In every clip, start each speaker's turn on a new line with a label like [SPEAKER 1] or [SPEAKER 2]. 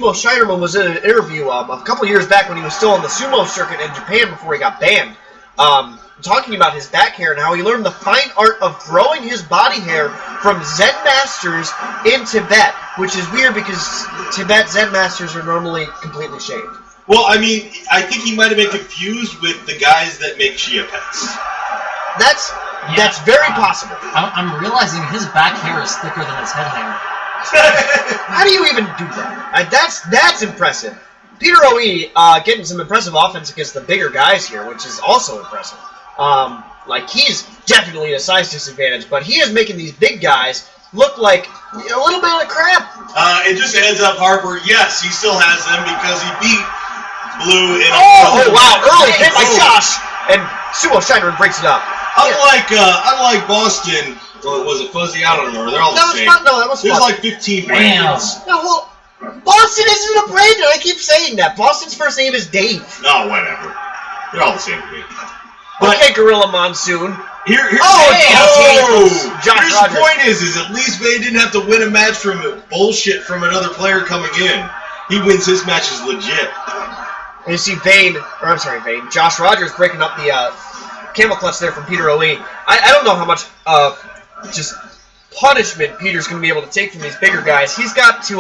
[SPEAKER 1] Sumo Scheiderman was in an interview a couple years back when he was still on the sumo circuit in Japan before he got banned, talking about his back hair and how he learned the fine art of growing his body hair from Zen masters in Tibet, which is weird because Tibet Zen masters are normally completely shaved.
[SPEAKER 2] Well, I mean, I think he might have been confused with the guys that make Chia pets.
[SPEAKER 1] That's very possible.
[SPEAKER 3] I'm realizing his back hair is thicker than his head hair.
[SPEAKER 1] How do you even do that? That's impressive. Peter Oe getting some impressive offense against the bigger guys here, which is also impressive. He's definitely a size disadvantage, but he is making these big guys look like a little bit of crap.
[SPEAKER 2] And just a heads up, Harper, yes, he still has them because he beat Blue in
[SPEAKER 1] wow, early hit by Josh, and Sumo Scheiderman breaks it up.
[SPEAKER 2] Unlike Boston, or was it Fuzzy? I don't remember. They're all the same.
[SPEAKER 1] That was
[SPEAKER 2] There's
[SPEAKER 1] fun.
[SPEAKER 2] like 15 Brandons.
[SPEAKER 1] No, well, Boston isn't a Brandon. I keep saying that. Boston's first name is Dave.
[SPEAKER 2] Oh, whatever. They're all the same to me.
[SPEAKER 1] Okay, Gorilla Monsoon.
[SPEAKER 2] Here's the point is at least Vane didn't have to win a match from bullshit from another player coming in. He wins his matches legit.
[SPEAKER 1] And you see Josh Rogers breaking up the camel clutch there from Peter Oe. I don't know how much just punishment Peter's going to be able to take from these bigger guys. He's got to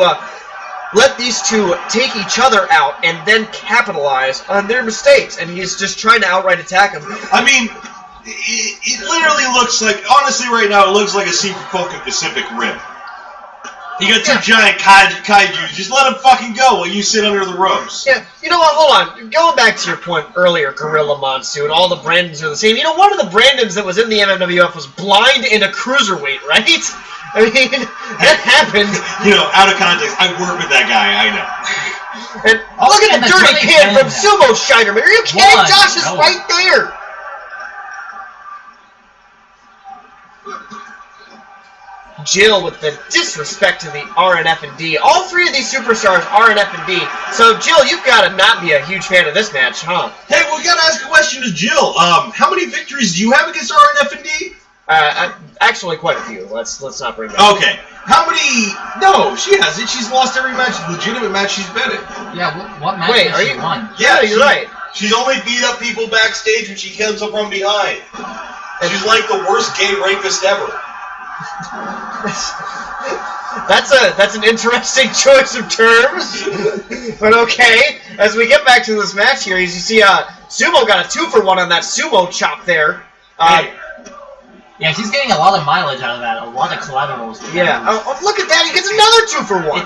[SPEAKER 1] let these two take each other out and then capitalize on their mistakes. And he's just trying to outright attack them.
[SPEAKER 2] I mean, it literally looks like, honestly right now, it looks like a scene from fucking Pacific Rim. You got two giant kaiju. Just let them fucking go while you sit under the ropes.
[SPEAKER 1] Yeah, you know what? Hold on. Going back to your point earlier, Gorilla Monsoon, all the Brandons are the same. You know, one of the Brandons that was in the MMWF was blind in a cruiserweight, right? I mean, that happened.
[SPEAKER 2] You know, out of context, I work with that guy. I know.
[SPEAKER 1] And look at the dirty pin from Sumo Scheiderman. Are you kidding? Josh is right there. Jill with the disrespect to the RNF&D. All three of these superstars are RNF&D. So, Jill, you've got to not be a huge fan of this match, huh?
[SPEAKER 2] Hey, we got to ask a question to Jill. How many victories do you have against RNF&D?
[SPEAKER 1] Actually, quite a few. Let's not bring that up.
[SPEAKER 2] Okay. How many? No, she hasn't. She's lost every legitimate match she's been in.
[SPEAKER 3] Yeah, what match has she won?
[SPEAKER 1] Yeah, you're right.
[SPEAKER 2] She's only beat up people backstage when she comes up from behind. And she's like the worst gay rapist ever.
[SPEAKER 1] That's an interesting choice of terms, but okay. As we get back to this match here, as you see, Sumo got a 2-for-1 on that sumo chop there.
[SPEAKER 3] Yeah, he's getting a lot of mileage out of that, a lot of collaterals.
[SPEAKER 1] Yeah. Oh, look at that! He gets another 2-for-1.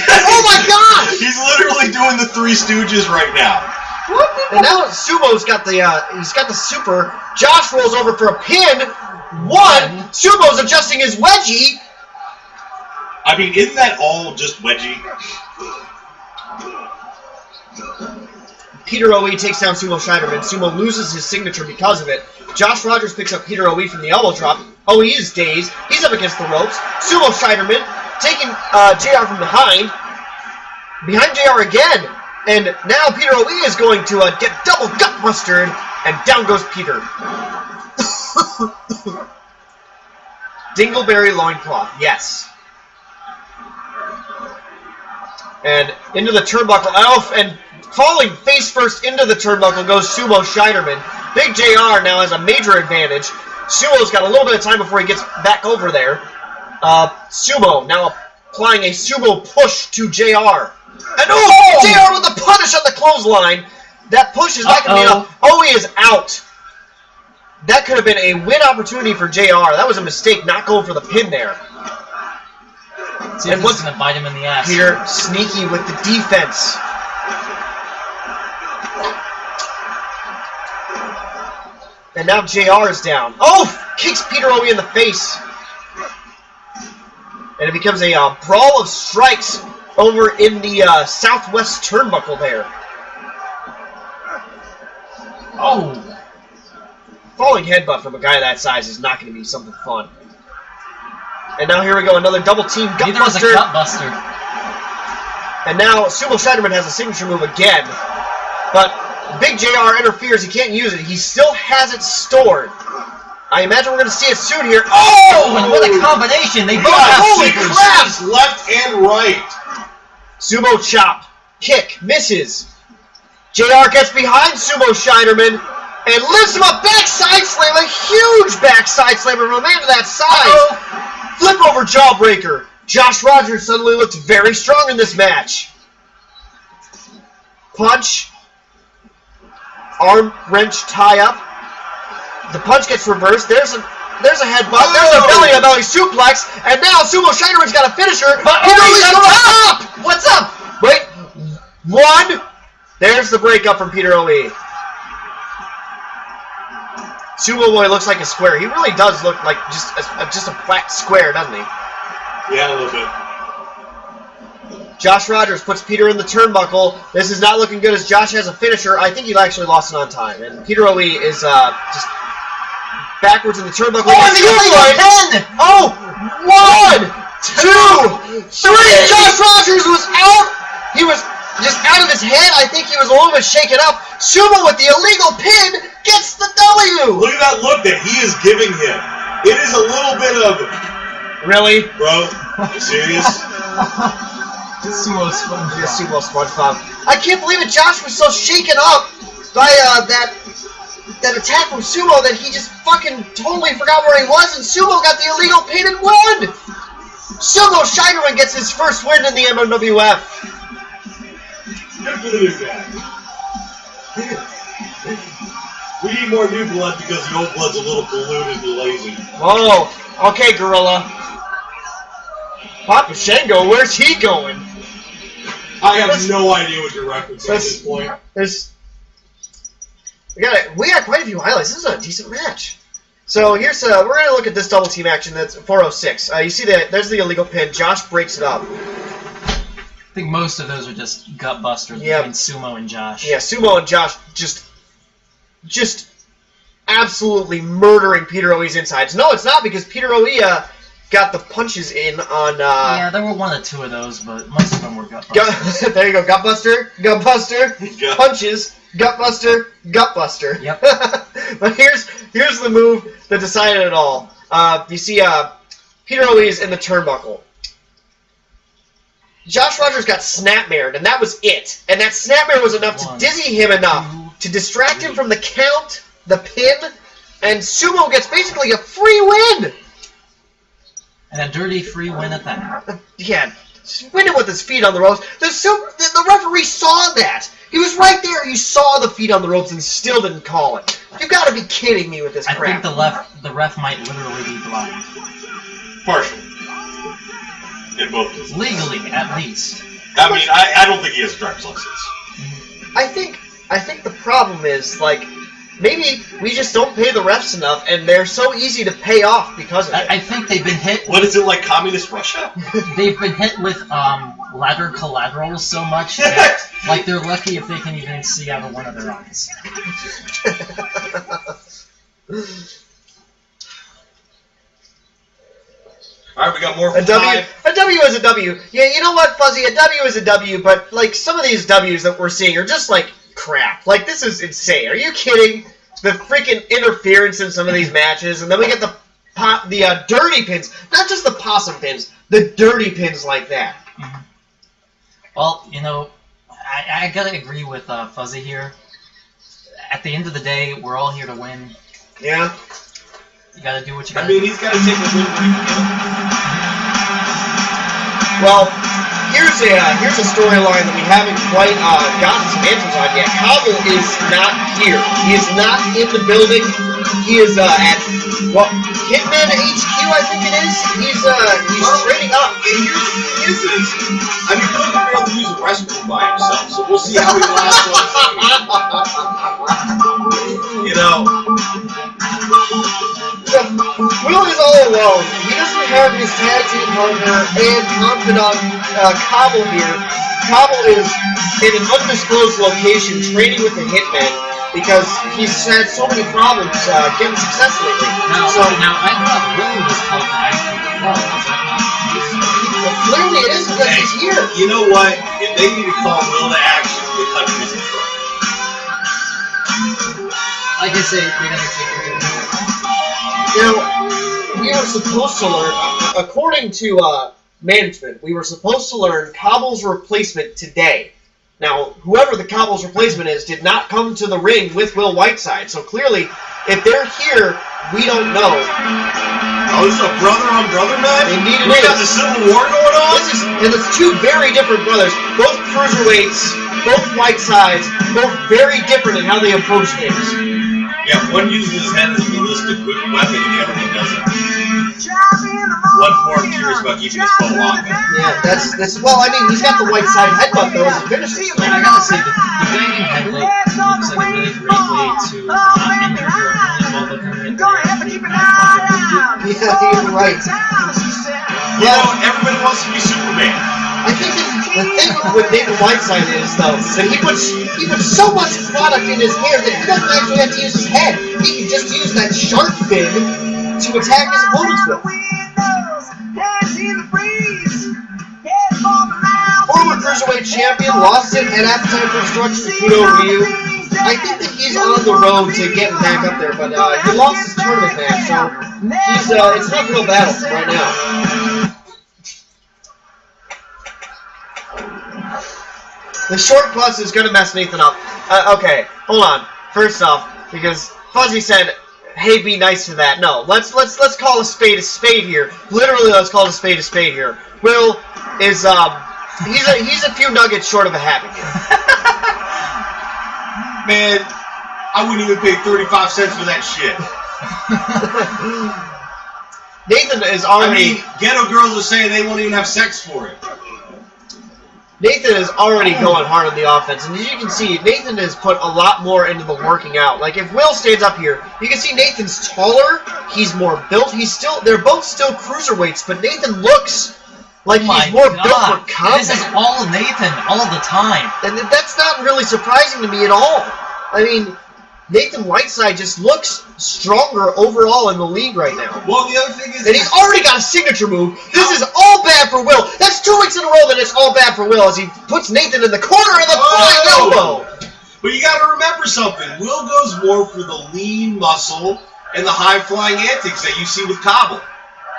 [SPEAKER 1] Oh my gosh!
[SPEAKER 2] He's literally doing the Three Stooges right now.
[SPEAKER 1] And now Sumo's got the super. Josh rolls over for a pin. Sumo's adjusting his wedgie.
[SPEAKER 2] I mean, isn't that all just wedgie?
[SPEAKER 1] Peter Oe takes down Sumo Scheiderman. Sumo loses his signature because of it. Josh Rogers picks up Peter Oe from the elbow drop. Oe is dazed. He's up against the ropes. Sumo Scheiderman taking JR from behind. Behind JR again. And now Peter Oe is going to get double gutbustered. And down goes Peter. Dingleberry loincloth, yes. And into the turnbuckle. And falling face first into the turnbuckle goes Sumo Scheiderman. Big JR now has a major advantage. Sumo's got a little bit of time before he gets back over there. Sumo now applying a sumo push to JR. And JR with the punish on the clothesline. That push is not going to be enough. Oe is out. That could have been a win opportunity for JR. That was a mistake not going for the pin there.
[SPEAKER 3] See if what's going to bite him in the ass.
[SPEAKER 1] Peter sneaky with the defense. And now JR is down. Kicks Peter Oe in the face. And it becomes a brawl of strikes over in the southwest turnbuckle there. Falling headbutt from a guy that size is not going to be something fun. And now here we go, another double team gutbuster. And now Sumo Scheiderman has a signature move again. But Big JR interferes, he can't use it. He still has it stored. I imagine we're going to see it soon here.
[SPEAKER 3] And what a combination! They both have
[SPEAKER 2] holy crap! Left and right.
[SPEAKER 1] Sumo chop. Kick. Misses. JR gets behind Sumo Scheiderman and lifts him up. Backside slam. A huge backside slam from a man to that size. Flip over jawbreaker. Josh Rogers suddenly looked very strong in this match. Punch. Arm wrench tie up. The punch gets reversed. There's a headbutt. There's a belly-to-belly suplex. And now Sumo Scheiderman's got a finisher. But he's on top! What's up? Wait. One. There's the breakup from Peter O'E. Sumo Boy looks like a square. He really does look like just a flat square, doesn't he?
[SPEAKER 2] Yeah, a little bit.
[SPEAKER 1] Josh Rogers puts Peter in the turnbuckle. This is not looking good as Josh has a finisher. I think he actually lost it on time. And Peter O'E is just backwards in the turnbuckle.
[SPEAKER 3] Oh, and the illegal pin!
[SPEAKER 1] Oh! 1, 2, 3! Josh Rogers was out! He was just out of his head. I think he was a little bit shaken up. Sumo with the illegal pin gets the W!
[SPEAKER 2] Look at that look that he is giving him. It is a little bit of...
[SPEAKER 1] Really?
[SPEAKER 2] Bro, you serious?
[SPEAKER 3] Sumo SpongeBob.
[SPEAKER 1] Yeah, Sumo SpongeBob. I can't believe it. Josh was so shaken up by that attack from Sumo that he just fucking totally forgot where he was, and Sumo got the illegal pin and won! Sumo Scheiderman gets his first win in the MMWF.
[SPEAKER 2] Good for the new guy. We need more new blood because the old blood's a little polluted and lazy.
[SPEAKER 1] Oh, okay, Gorilla. Papa Shango, where's he going?
[SPEAKER 2] I have no idea what you're referencing at this point.
[SPEAKER 1] We got quite a few highlights. This is a decent match. So here's we're gonna look at this double team action. That's 406. You see that there's the illegal pin. Josh breaks it up.
[SPEAKER 3] I think most of those are just gut busters between Sumo and Josh.
[SPEAKER 1] Yeah, Sumo and Josh just absolutely murdering Peter O'E's insides. No, it's not because Peter O'E got the punches in on...
[SPEAKER 3] yeah, there were one or two of those, but most of them were gut busters.
[SPEAKER 1] There you go, Gutbuster, punches, Gutbuster, Gutbuster.
[SPEAKER 3] Yep.
[SPEAKER 1] But here's the move that decided it all. You see Peter O'E's in the turnbuckle. Josh Rogers got snapmared, and that was it. And that snapmare was enough to dizzy him enough to distract him from the count, the pin, and Sumo gets basically a free win.
[SPEAKER 3] And a dirty free win at that.
[SPEAKER 1] Yeah, winning with his feet on the ropes. The referee saw that. He was right there. He saw the feet on the ropes and still didn't call it. You've got to be kidding me with this crap.
[SPEAKER 3] I think the ref might literally be blind.
[SPEAKER 2] Partially. In both cases.
[SPEAKER 3] Legally, at least.
[SPEAKER 2] I mean, I don't think he has a driver's license.
[SPEAKER 1] I think the problem is, like, maybe we just don't pay the refs enough, and they're so easy to pay off because of it.
[SPEAKER 3] I think they've been hit...
[SPEAKER 2] What is it, like communist Russia?
[SPEAKER 3] They've been hit with ladder collaterals so much that, like, they're lucky if they can even see out of one of their eyes.
[SPEAKER 2] Alright, we got more
[SPEAKER 1] A W is a W. Yeah, you know what, Fuzzy? A W is a W, but, like, some of these W's that we're seeing are just, like, crap. Like, this is insane. Are you kidding? The freaking interference in some of these matches, and then we get the dirty pins. Not just the possum pins, the dirty pins like that.
[SPEAKER 3] Mm-hmm. Well, you know, I gotta agree with Fuzzy here. At the end of the day, we're all here to win.
[SPEAKER 1] Yeah.
[SPEAKER 3] You gotta do what you gotta
[SPEAKER 2] do. I mean, he's gotta take the win when he can get it.
[SPEAKER 1] Well, here's a storyline that we haven't quite gotten some answers on yet. Cobble is not here. He is not in the building. He is at Hitman HQ, I think it is. He's training up.
[SPEAKER 2] And here's the thing is, I mean, he'll be able to use a restroom by himself, so we'll see how he lasts on screen. You know.
[SPEAKER 1] Will is all alone. He doesn't have his tag team partner and confidant Cobble here. Cobble is in an undisclosed location training with the Hitman because he's had so many problems getting success lately.
[SPEAKER 3] Now I thought Will was called to action before.
[SPEAKER 1] Well, clearly it is because he's here.
[SPEAKER 2] You know what? If they need to call Will to action, the country is in trouble.
[SPEAKER 3] Like I say, they're gonna take it.
[SPEAKER 1] Now, we are supposed to learn, according to management, we were supposed to learn Cobble's replacement today. Now, whoever the Cobble's replacement is did not come to the ring with Will Whiteside. So clearly, if they're here, we don't know.
[SPEAKER 2] Oh, this is a brother-on-brother match?
[SPEAKER 1] Indeed it
[SPEAKER 2] We
[SPEAKER 1] is.
[SPEAKER 2] got the Civil War going on?
[SPEAKER 1] And it's two very different brothers. Both cruiserweights, both Whitesides, both very different in how they approach things.
[SPEAKER 2] Yeah, one uses his head as a ballistic weapon and the other one doesn't. One's more curious about keeping his foot locked.
[SPEAKER 1] Yeah, that's well, I mean, he's got the Whiteside headbutt though as a finisher.
[SPEAKER 3] And I gotta say, the banging headbutt looks like a really great way to injure your opponent while they're coming in there.
[SPEAKER 1] Yeah, you're right.
[SPEAKER 2] You know, everybody wants to be Superman.
[SPEAKER 1] I think the thing with David Whiteside is, though, that he puts so much product in his hair that he doesn't actually have to use his head. He can just use that shark fin to attack his opponents with. Former Cruiserweight Champion lost it at halftime for Destruction to Kudo Ryu. I think that he's on the road to getting back up there, but he lost his tournament match, so it's not real battle right now. The short plus is going to mess Nathan up. Okay, hold on. First off, because Fuzzy said, "Hey, be nice to that." No, let's call a spade here. Literally, let's call a spade here. Will is he's a few nuggets short of a happy meal.
[SPEAKER 2] Man, I wouldn't even pay 35 cents for that shit.
[SPEAKER 1] Nathan is already.
[SPEAKER 2] I mean, ghetto girls are saying they won't even have sex for it.
[SPEAKER 1] Nathan is already going hard on the offense, and as you can see, Nathan has put a lot more into the working out. Like, if Will stands up here, you can see Nathan's taller, he's more built, they're both still cruiserweights, but Nathan looks like he's more built for combat.
[SPEAKER 3] This is all Nathan, all the time.
[SPEAKER 1] And that's not really surprising to me at all. I mean, Nathan Whiteside just looks stronger overall in the league right now.
[SPEAKER 2] Well, the other thing is...
[SPEAKER 1] And he's already got a signature move. This is all bad for Will. That's 2 weeks in a row that it's all bad for Will as he puts Nathan in the corner of the flying elbow.
[SPEAKER 2] But you got to remember something. Will goes more for the lean muscle and the high-flying antics that you see with Cobble.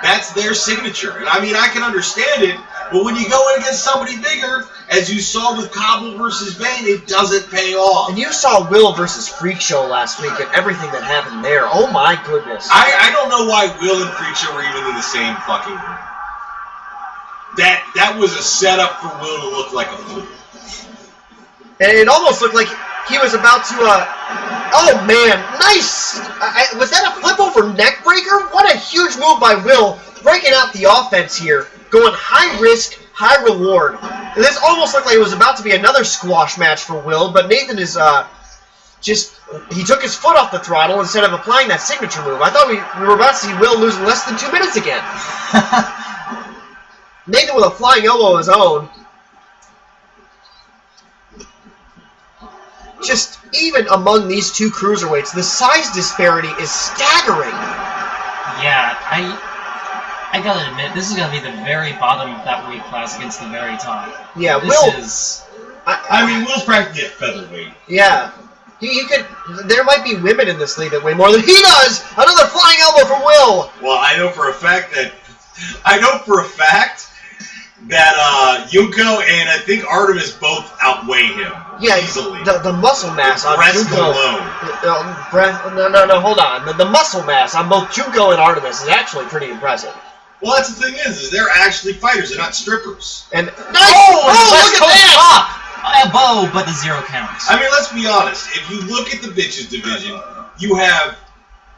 [SPEAKER 2] That's their signature. And I mean, I can understand it, but when you go in against somebody bigger, as you saw with Cobble versus Bane, it doesn't pay off.
[SPEAKER 1] And you saw Will versus Freak Show last week and everything that happened there. Oh my goodness.
[SPEAKER 2] I don't know why Will and Freak Show were even in the same fucking room. That was a setup for Will to look like a fool.
[SPEAKER 1] And it almost looked like he was about to, oh man, nice! Was that a flip over neck breaker? What a huge move by Will, breaking out the offense here, going high risk, high reward. And this almost looked like it was about to be another squash match for Will, but Nathan is, he took his foot off the throttle instead of applying that signature move. I thought we were about to see Will lose in less than 2 minutes again. Nathan with a flying elbow of his own. Just even among these two cruiserweights, the size disparity is staggering.
[SPEAKER 3] Yeah, I gotta admit, this is gonna be the very bottom of that weight class against the very top.
[SPEAKER 1] Yeah,
[SPEAKER 2] I mean, Will's practically a featherweight.
[SPEAKER 1] Yeah. There might be women in this league that weigh more than he does! Another flying elbow from Will!
[SPEAKER 2] Well, I know for a fact that Yunko and I think Artemis both outweigh him.
[SPEAKER 1] Yeah,
[SPEAKER 2] easily.
[SPEAKER 1] The muscle mass on
[SPEAKER 2] Breast
[SPEAKER 1] Junko. No, hold on. The muscle mass on both Junko and Artemis is actually pretty impressive.
[SPEAKER 2] Well, that's the thing is they're actually fighters. They're not strippers.
[SPEAKER 1] And
[SPEAKER 3] look at
[SPEAKER 1] that!
[SPEAKER 3] Elbow, but the 0 count.
[SPEAKER 2] I mean, let's be honest. If you look at the bitches division, you have,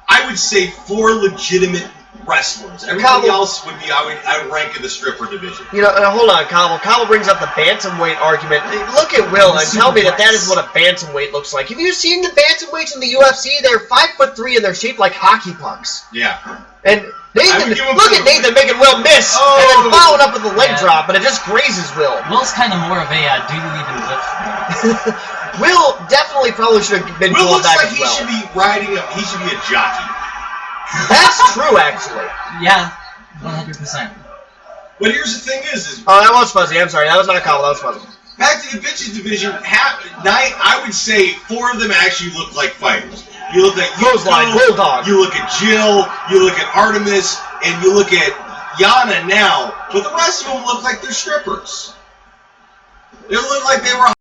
[SPEAKER 2] I would say, 4 legitimate wrestlers. Everybody else would be, I would rank in the stripper division.
[SPEAKER 1] You know, hold on, Cobble. Cobble brings up the bantamweight argument. Look at Will and tell me that is what a bantamweight looks like. Have you seen the bantamweights in the UFC? They're 5'3" and they're shaped like hockey pucks.
[SPEAKER 2] Yeah.
[SPEAKER 1] And Nathan, look at Nathan making Will miss and then following up with a leg drop, but it just grazes Will.
[SPEAKER 3] Will's kind of more of a do you even lift?
[SPEAKER 1] Will definitely probably should have been
[SPEAKER 2] Will
[SPEAKER 1] pulled
[SPEAKER 2] looks
[SPEAKER 1] back
[SPEAKER 2] like
[SPEAKER 1] as well.
[SPEAKER 2] He should be a jockey.
[SPEAKER 1] That's true, actually.
[SPEAKER 3] Yeah, 100%.
[SPEAKER 2] But here's the thing is
[SPEAKER 1] oh, that was Fuzzy. I'm sorry. That was not Cobble. That was Fuzzy.
[SPEAKER 2] Back to the bitches division, I would say 4 of them actually look like fighters. You look at
[SPEAKER 1] Clothesline, Bulldog.
[SPEAKER 2] You look at Jill, you look at Artemis, and you look at Yana now, but the rest of them look like they're strippers. They look like they were